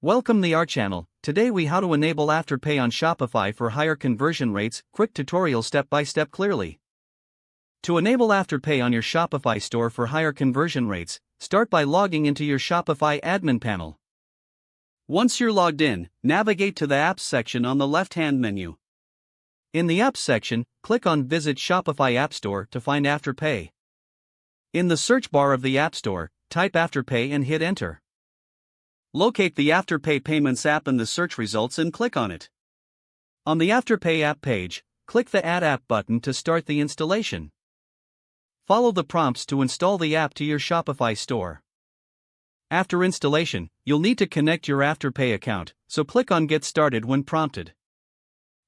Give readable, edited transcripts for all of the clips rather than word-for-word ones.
Welcome to our channel. Today we how to enable Afterpay on Shopify for higher conversion rates. Quick tutorial step by step clearly. To enable Afterpay on your Shopify store for higher conversion rates, start by logging into your Shopify admin panel. Once you're logged in, navigate to the Apps section on the left-hand menu. In the Apps section, click on Visit Shopify App Store to find Afterpay. In the search bar of the App Store, type Afterpay and hit Enter. Locate the Afterpay Payments app in the search results and click on it. On the Afterpay app page, click the Add App button to start the installation. Follow the prompts to install the app to your Shopify store. After installation, you'll need to connect your Afterpay account, so click on Get Started when prompted.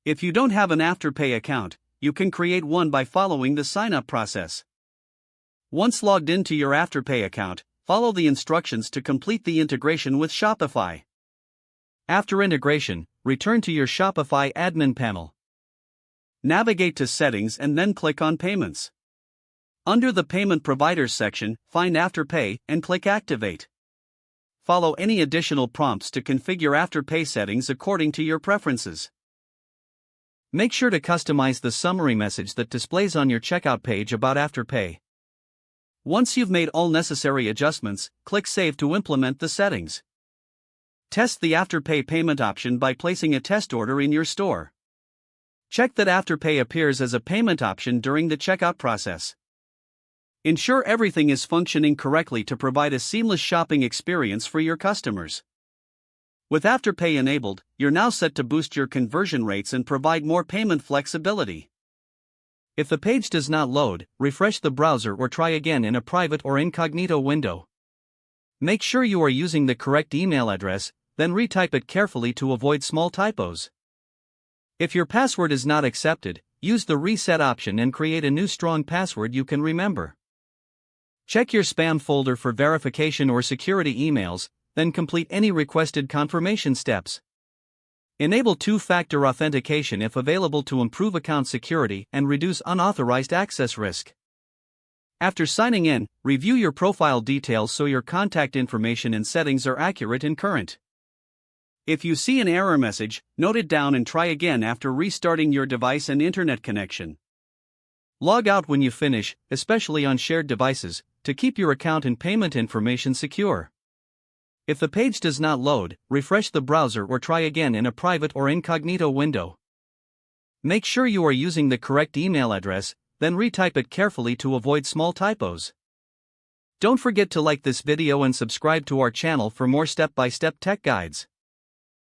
If you don't have an Afterpay account, you can create one by following the sign-up process. Once logged into your Afterpay account, follow the instructions to complete the integration with Shopify. After integration, return to your Shopify admin panel. Navigate to Settings and then click on Payments. Under the Payment Providers section, find Afterpay and click Activate. Follow any additional prompts to configure Afterpay settings according to your preferences. Make sure to customize the summary message that displays on your checkout page about Afterpay. Once you've made all necessary adjustments, click Save to implement the settings. Test the Afterpay payment option by placing a test order in your store. Check that Afterpay appears as a payment option during the checkout process. Ensure everything is functioning correctly to provide a seamless shopping experience for your customers. With Afterpay enabled, you're now set to boost your conversion rates and provide more payment flexibility. If the page does not load, refresh the browser or try again in a private or incognito window. Make sure you are using the correct email address, then retype it carefully to avoid small typos. If your password is not accepted, use the reset option and create a new strong password you can remember. Check your spam folder for verification or security emails, then complete any requested confirmation steps. Enable two-factor authentication if available to improve account security and reduce unauthorized access risk. After signing in, review your profile details so your contact information and settings are accurate and current. If you see an error message, note it down and try again after restarting your device and internet connection. Log out when you finish, especially on shared devices, to keep your account and payment information secure. If the page does not load, refresh the browser or try again in a private or incognito window. Make sure you are using the correct email address, then retype it carefully to avoid small typos. Don't forget to like this video and subscribe to our channel for more step-by-step tech guides.